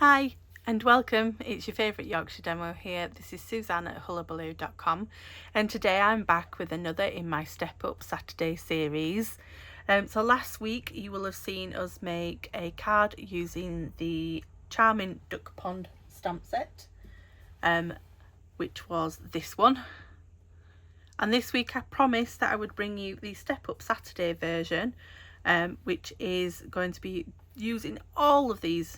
Hi and welcome, it's your favourite Yorkshire demo here. This is Suzanne at Hullahbaloo.com and today I'm back with another in my Step Up Saturday series. So last week you will have seen us make a card using the Charming Duck Pond stamp set, which was this one. And this week I promised that I would bring you the Step Up Saturday version, which is going to be using all of these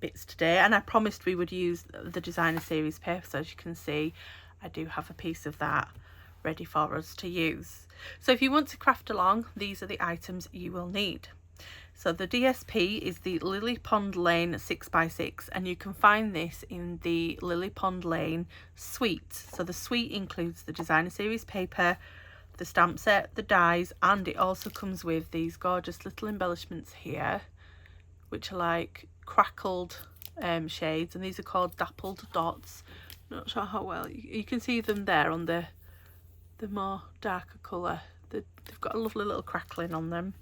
bits today, and I promised we would use the designer series paper, so as you can see I do have a piece of that ready for us to use. So if you want to craft along, these are the items you will need. So the DSP is the Lily Pond Lane 6x6, and you can find this in the Lily Pond Lane suite. So the suite includes the designer series paper, the stamp set, the dies, and it also comes with these gorgeous little embellishments here, which are like crackled shades, and these are called dappled dots. Not sure how well you can see them there on the more darker colour. They've got a lovely little crackling on them.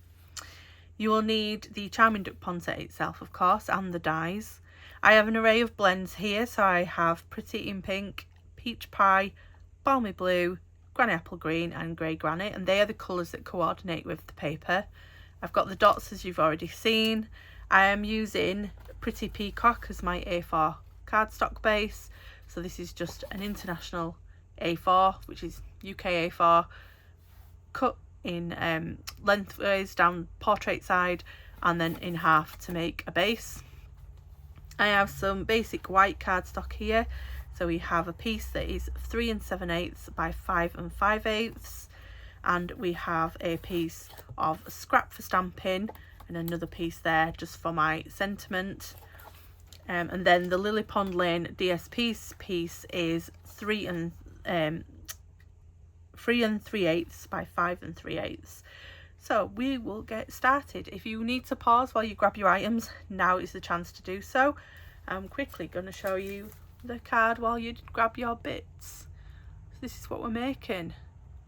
You will need the Charming Duck Pond set itself, of course, and the dies. I have an array of blends here, so I have Pretty in Pink, Peach Pie, Balmy Blue, Granny Apple Green and Grey Granite, and they are the colours that coordinate with the paper. I've got the dots, as you've already seen. I am using Pretty Peacock as my A4 cardstock base. So this is just an international A4, which is UK A4, cut in lengthways down portrait side and then in half to make a base. I have some basic white cardstock here. So we have a piece that is 3 7/8 by 5 5/8, and we have a piece of scrap for stamping and another piece there just for my sentiment. And then the Lily Pond Lane DSP piece is 3 3/8 by 5 3/8. So we will get started. If you need to pause while you grab your items, now is the chance to do so. I'm quickly going to show you the card while you grab your bits. So this is what we're making.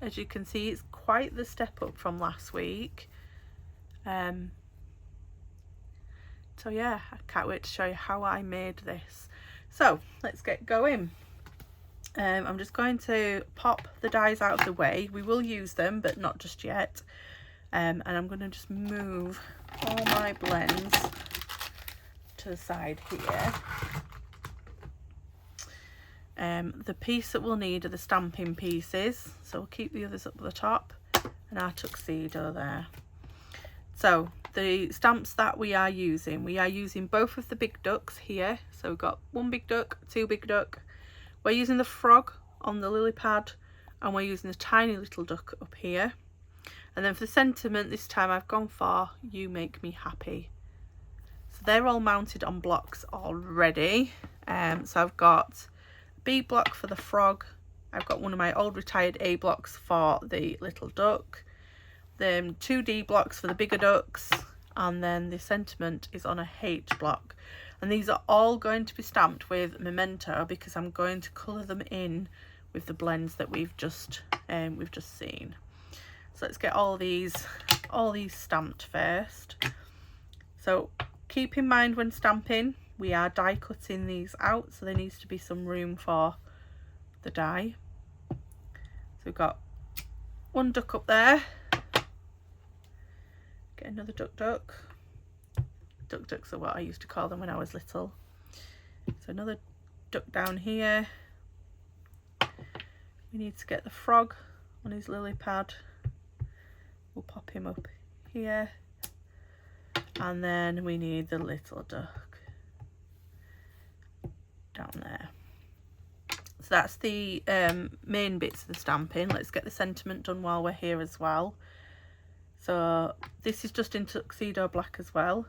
As you can see, it's quite the step up from last week. So yeah, I can't wait to show you how I made this. So let's get going. I'm just going to pop the dies out of the way. We will use them, but not just yet. And I'm going to just move all my blends to the side here. The piece that we'll need are the stamping pieces, so we'll keep the others up the top, and our tuxedo there. So the stamps that we are using both of the big ducks here. So we've got one big duck, two big duck. We're using the frog on the lily pad, and we're using the tiny little duck up here. And then for the sentiment this time I've gone for You Make Me Happy. So they're all mounted on blocks already. So I've got B block for the frog, I've got one of my old retired A blocks for the little duck, then 2 D blocks for the bigger ducks, and then the sentiment is on a H block. And these are all going to be stamped with Memento because I'm going to colour them in with the blends that we've just seen. So let's get all these stamped first. So keep in mind when stamping, we are die cutting these out, so there needs to be some room for the die. So we've got one duck up there. Get another duck. Ducks are what I used to call them when I was little. So another duck down here. We need to get the frog on his lily pad. We'll pop him up here. And then we need the little duck down there. So that's the main bits of the stamping. Let's get the sentiment done while we're here as well. So this is just in tuxedo black as well.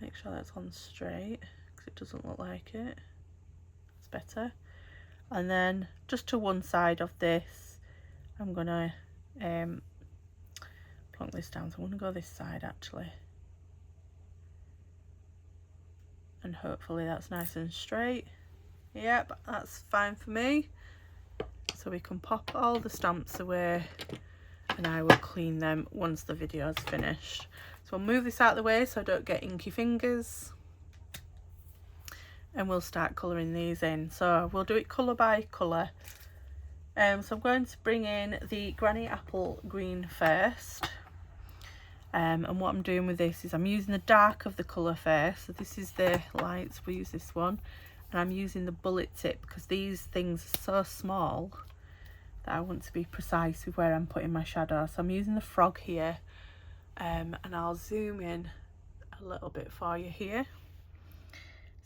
Make sure that's on straight because it doesn't look like it. It's better. And then just to one side of this, I'm gonna plonk this down. So I'm gonna go this side actually. And hopefully that's nice and straight. Yep, that's fine for me. So we can pop all the stamps away and I will clean them once the video is finished. So I'll move this out of the way so I don't get inky fingers, and we'll start colouring these in. So we'll do it colour by colour. So I'm going to bring in the Granny Apple Green first. And what I'm doing with this is I'm using the dark of the colour first. So this is the lights, we'll use this one. And I'm using the bullet tip because these things are so small that I want to be precise with where I'm putting my shadow. So I'm using the frog here, and I'll zoom in a little bit for you here.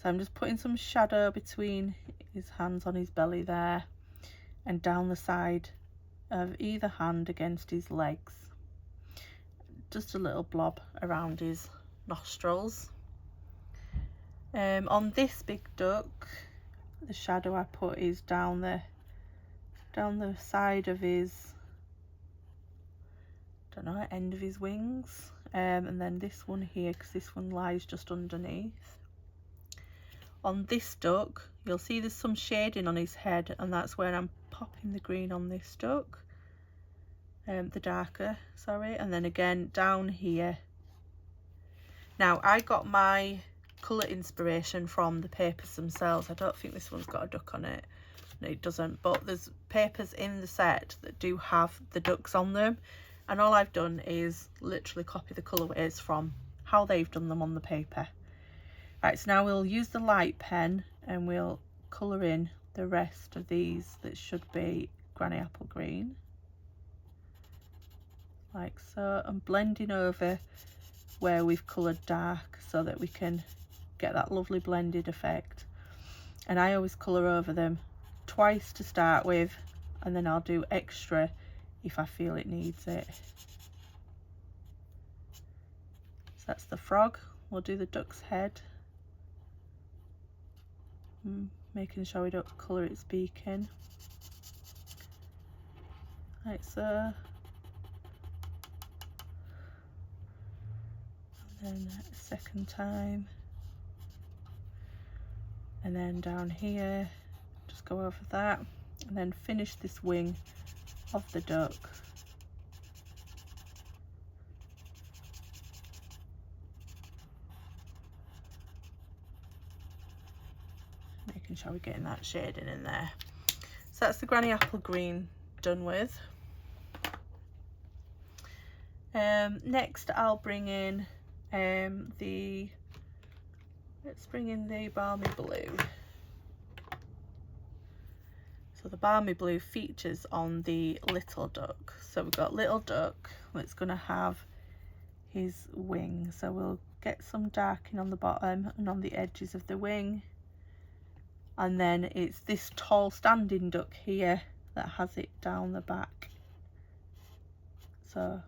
So I'm just putting some shadow between his hands on his belly there, and down the side of either hand against his legs. Just a little blob around his nostrils. On this big duck, the shadow I put is down the side of his, don't know, end of his wings, and then this one here, because this one lies just underneath. On this duck, you'll see there's some shading on his head, and that's where I'm popping the green on this duck, the darker, sorry, and then again down here. Now I got my colour inspiration from the papers themselves. I don't think this one's got a duck on it. No, it doesn't, but there's papers in the set that do have the ducks on them, and all I've done is literally copy the colourways from how they've done them on the paper. Right, so now we'll use the light pen and we'll colour in the rest of these that should be Granny Apple Green, like so, and blending over where we've coloured dark so that we can get that lovely blended effect. And I always colour over them twice to start with, and then I'll do extra if I feel it needs it. So that's the frog. We'll do the duck's head, making sure we don't colour its beak in, like so. And then a second time, and then down here just go over that, and then finish this wing of the duck. Making sure we're getting that shading in there. So that's the Granny Apple Green done with. Next I'll bring in let's bring in the Balmy Blue. So the Balmy Blue features on the little duck. So we've got little duck that's going to have his wing. So we'll get some darking on the bottom and on the edges of the wing. And then it's this tall standing duck here that has it down the back. So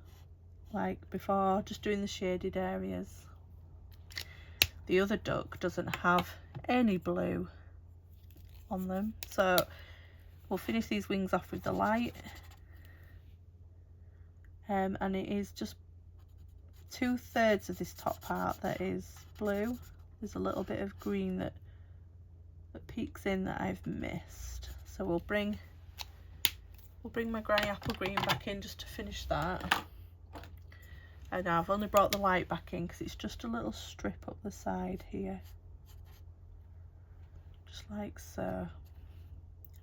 like before, just doing the shaded areas. The other duck doesn't have any blue on them, so we'll finish these wings off with the light, and it is just 2/3 of this top part that is blue. There's a little bit of green that peeks in that I've missed, so we'll bring my Granny Apple Green back in just to finish that. And now I've only brought the light back in because it's just a little strip up the side here, just like so,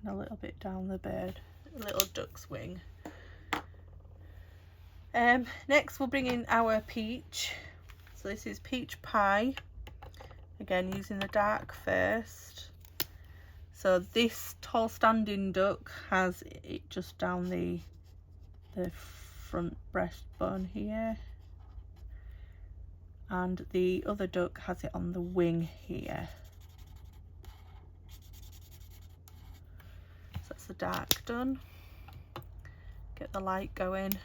and a little bit down the bird, a little duck's wing. Next we'll bring in our peach. So this is Peach Pie, again using the dark first. So this tall standing duck has it just down the front breastbone here, and the other duck has it on the wing here. So that's the dark done. Get the light going.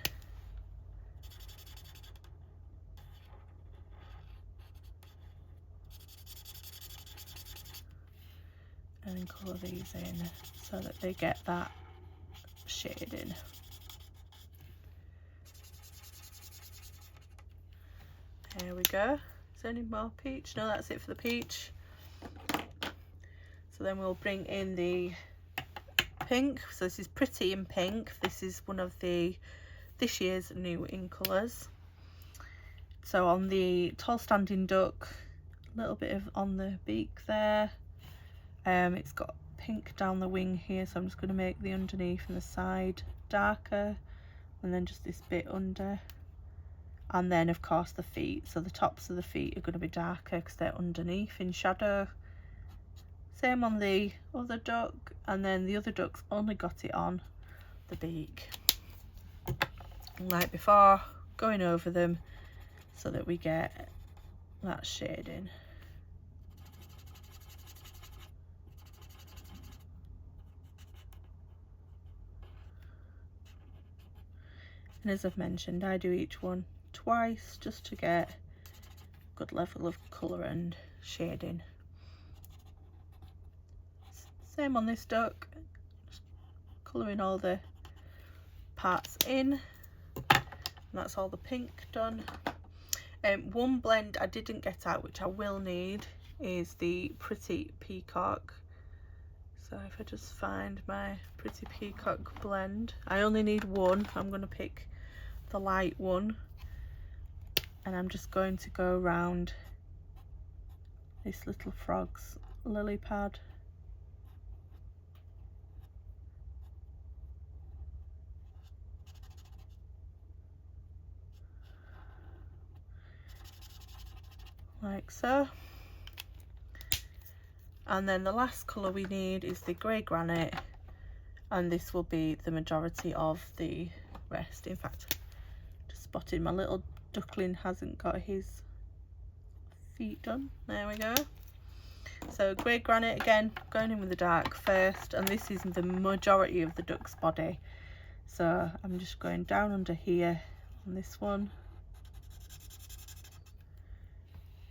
And colour these in so that they get that shading. There we go. Is there any more peach? No, that's it for the peach. So then we'll bring in the pink. So this is Pretty in Pink. This is one of the this year's new in colours. So on the tall standing duck, a little bit of on the beak there. It's got pink down the wing here, so I'm just going to make the underneath and the side darker, and then just this bit under. And then of course the feet, so the tops of the feet are going to be darker because they're underneath in shadow. Same on the other duck, and then the other duck's only got it on the beak. Like before, going over them so that we get that shading. And as I've mentioned, I do each one twice just to get a good level of colour and shading. Same on this duck, just colouring all the parts in. And that's all the pink done. One blend I didn't get out, which I will need, is the Pretty Peacock. So if I just find my Pretty Peacock blend, I only need one. I'm going to pick the light one, and I'm just going to go around this little frog's lily pad. Like so. And then the last colour we need is the grey granite, and this will be the majority of the rest. In fact, just spotted my little duckling hasn't got his feet done. There we go. So grey granite again, going in with the dark first, and this is the majority of the duck's body. So I'm just going down under here on this one.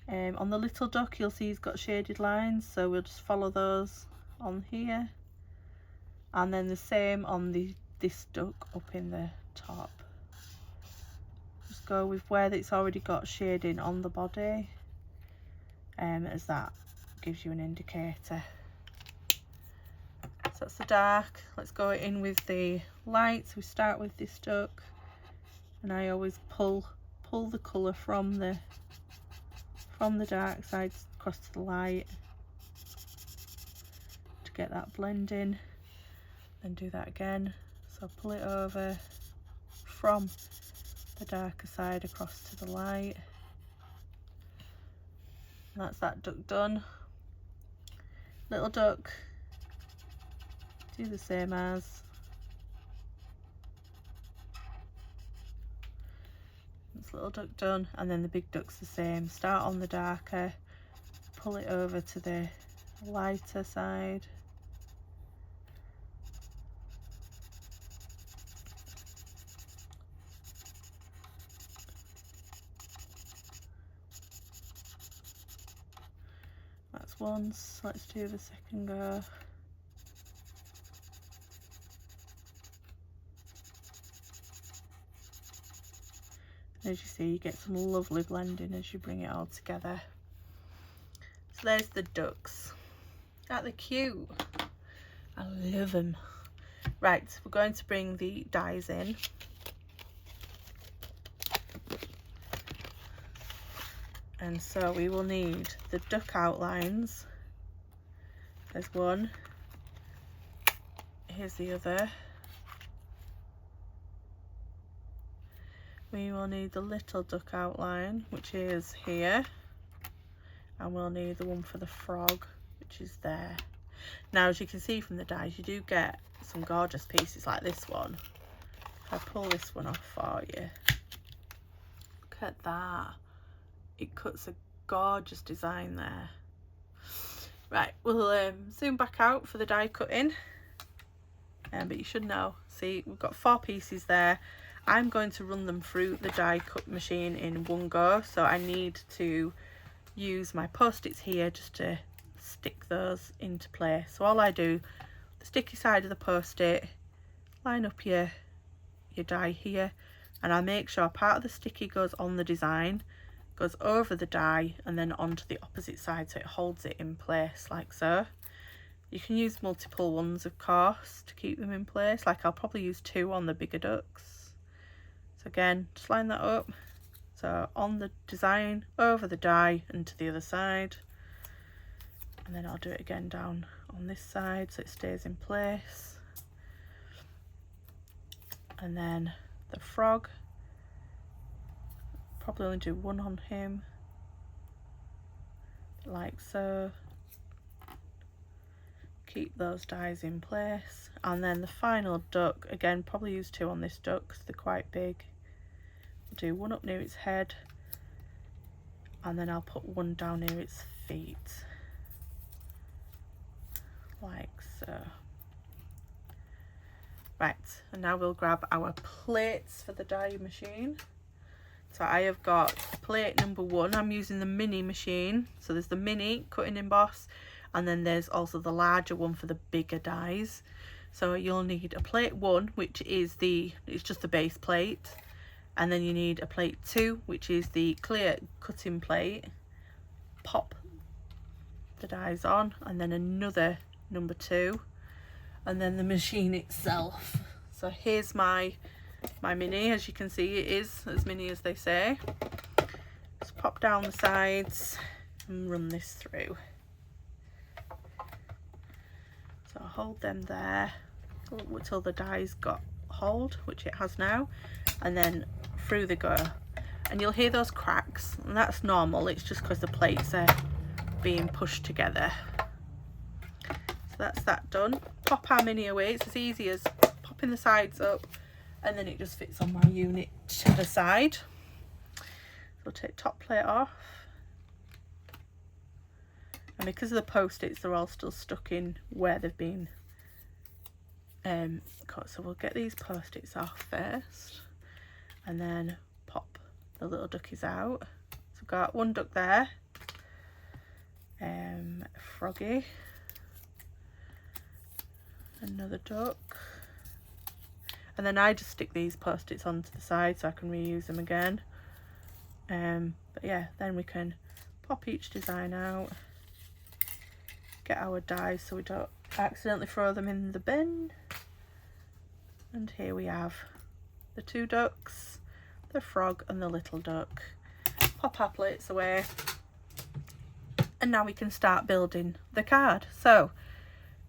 On the little duck, you'll see he's got shaded lines, so we'll just follow those on here, and then the same on this duck up in the top. Just go with where it's already got shading on the body, as that gives you an indicator. So that's the dark. Let's go in with the light. So we start with this duck, and I always pull the colour from the dark side across to the light to get that blend in. Then do that again. So pull it over from the darker side across to the light. And that's that duck done. Little duck, do the same as. Little duck done, and then the big duck's the same. Start on the darker, pull it over to the lighter side. That's once. Let's do the second go. As you see, you get some lovely blending as you bring it all together. So there's the ducks. Aren't they cute? I love them. Right, we're going to bring the dies in. And so we will need the duck outlines. There's one. Here's the other. We will need the little duck outline, which is here, and we'll need the one for the frog, which is there. Now, as you can see from the dies, you do get some gorgeous pieces like this one. If I pull this one off for you, look at that. It cuts a gorgeous design there. Right, we'll zoom back out for the die cutting, but you should know, see, we've got 4 pieces there. I'm going to run them through the die cut machine in one go, so I need to use my post-its here just to stick those into place. So all I do, the sticky side of the post-it, line up your die here, and I make sure part of the sticky goes on the design, goes over the die, and then onto the opposite side so it holds it in place like so. You can use multiple ones, of course, to keep them in place. Like I'll probably use 2 on the bigger ducks. So again, just line that up. So on the design, over the die and to the other side. And then I'll do it again down on this side so it stays in place. And then the frog, probably only do one on him, like so. Keep those dies in place. And then the final duck, again, probably use two on this duck because they're quite big. I'll do one up near its head, and then I'll put one down near its feet, like so. Right, and now we'll grab our plates for the die machine. So I have got plate number 1. I'm using the mini machine. So there's the mini cut and emboss, and then there's also the larger one for the bigger dies. So you'll need a plate 1, which is it's just the base plate, and then you need a plate 2, which is the clear cutting plate. Pop the dies on, and then another number 2, and then the machine itself. So here's my mini. As you can see, it is as mini as they say. Just pop down the sides and run this through. So I'll hold them there until the die's got hold, which it has now, and then through they go. And you'll hear those cracks, and that's normal. It's just because the plates are being pushed together. So that's that done. Pop our mini away. It's as easy as popping the sides up, and then it just fits on my unit to the side. So I'll take top plate off, and because of the post-its, they're all still stuck in where they've been cut. So we'll get these post-its off first, and then pop the little duckies out. So I've got one duck there, froggy, another duck, and then I just stick these post-its onto the side so I can reuse them again. But yeah, then we can pop each design out, get our dies so we don't accidentally throw them in the bin. And here we have the 2 ducks, the frog and the little duck. Pop our plates away, and now we can start building the card. So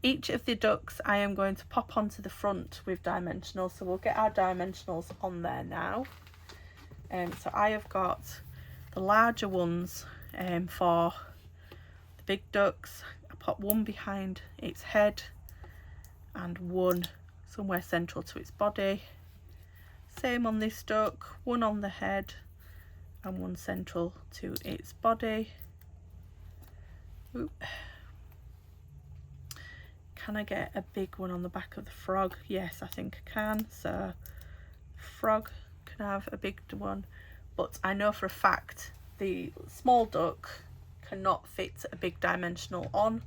each of the ducks I am going to pop onto the front with dimensionals, so we'll get our dimensionals on there now. So I have got the larger ones for the big ducks. I pop one behind its head and one somewhere central to its body. Same on this duck, one on the head and one central to its body. Oop. Can I get a big one on the back of the frog? Yes, I think I can. So frog can have a big one, but I know for a fact the small duck cannot fit a big dimensional on,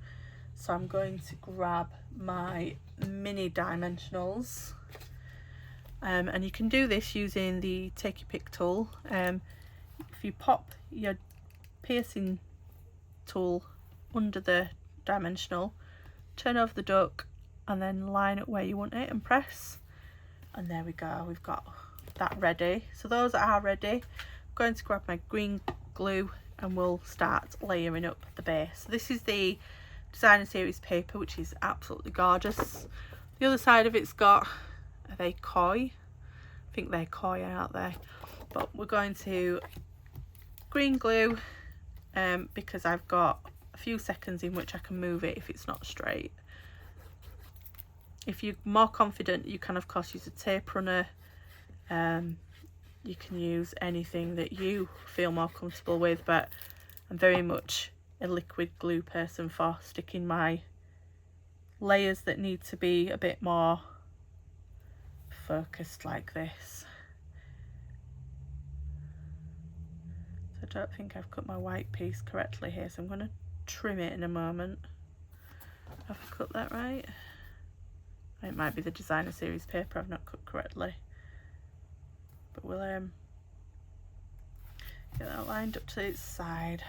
so I'm going to grab my mini dimensionals, and you can do this using the take your pick tool. If you pop your piercing tool under the dimensional, turn over the duck and then line it where you want it and press, and there we go, we've got that ready. So those are ready. I'm going to grab my green glue and we'll start layering up the base. So this is the designer series paper, which is absolutely gorgeous. The other side of it's got, are they koi? I think they're koi, aren't they? But we're going to green glue because I've got a few seconds in which I can move it if it's not straight. If you're more confident, you can of course use a tape runner. You can use anything that you feel more comfortable with, but I'm very much a liquid glue person for sticking my layers that need to be a bit more focused like this. So I don't think I've cut my white piece correctly here, so I'm going to trim it in a moment. Have I cut that right? It might be the designer series paper I've not cut correctly, but we'll get that lined up to its side.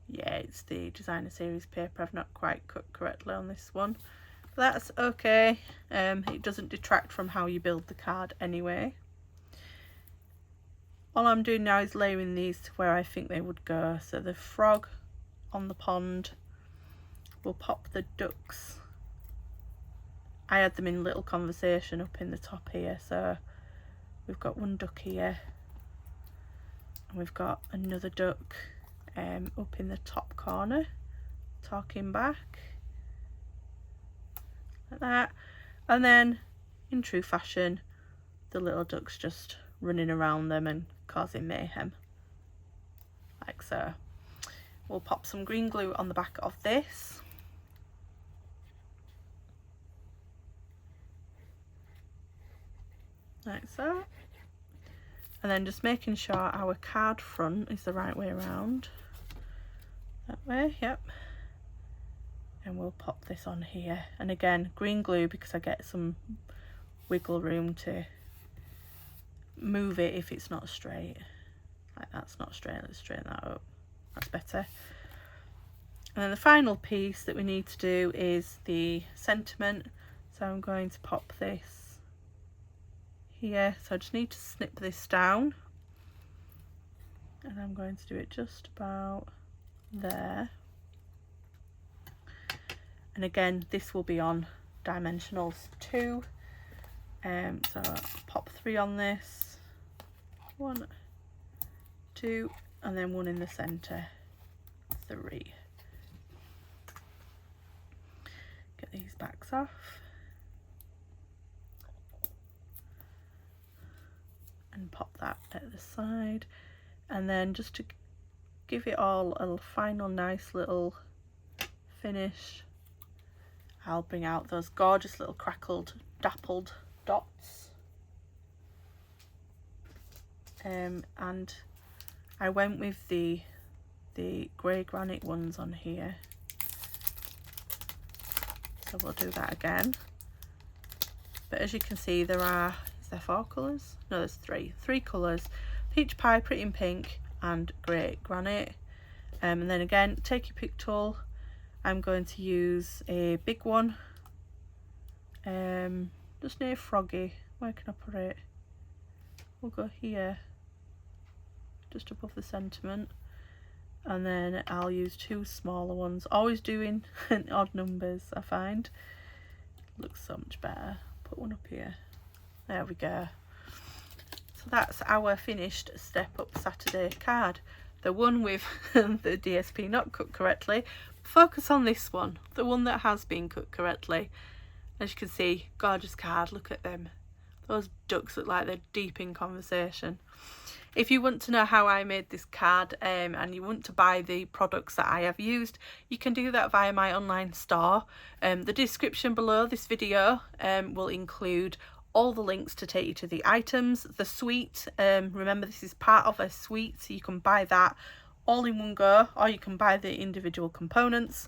Yeah, it's the designer series paper I've not quite cut correctly on this one. That's okay. It doesn't detract from how you build the card anyway. All I'm doing now is layering these to where I think they would go. So the frog on the pond, we'll pop the ducks. I had them in little conversation up in the top here, so we've got one duck here and we've got another duck up in the top corner talking back like that, and then in true fashion the little ducks just running around them and causing mayhem like so. We'll pop some green glue on the back of this. Like so, and then just making sure our card front is the right way around, that way, yep, and we'll pop this on here, and again green glue because I get some wiggle room to move it if it's not straight. Like that's not straight, let's straighten that up, that's better. And then the final piece that we need to do is the sentiment, so I'm going to pop this here, so I just need to snip this down and I'm going to do it just about there, and again this will be on dimensionals 2, so I'll pop 3 on this, 1, 2, and then 1 in the center, 3. Get these backs off and pop that at the side, and then just to give it all a final nice little finish, I'll bring out those gorgeous little crackled dappled dots, and I went with the grey granite ones on here, so we'll do that again. But as you can see, there are, is there 4 colours? No, there's 3 colours: peach pie, pretty in pink, and grey granite. And then again, take your pick tool. I'm going to use a big one, just near Froggy. Where can I put it? We'll go here, just above the sentiment, and then I'll use 2 smaller ones, always doing odd numbers. I find looks so much better. Put one up here, there we go. So that's our finished Step Up Saturday card, the one with the DSP not cut correctly. Focus on this one, the one that has been cut correctly. As you can see, gorgeous card, look at them. Those ducks look like they're deep in conversation. If you want to know how I made this card and you want to buy the products that I have used, you can do that via my online store. The description below this video will include all the links to take you to the items. The suite, remember this is part of a suite, so you can buy that all in one go, or you can buy the individual components.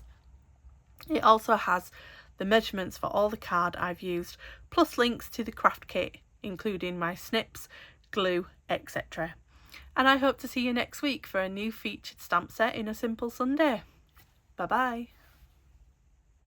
It also has the measurements for all the card I've used, plus links to the craft kit, including my snips, glue, etc. And I hope to see you next week for a new featured stamp set in a simple Sunday. Bye bye.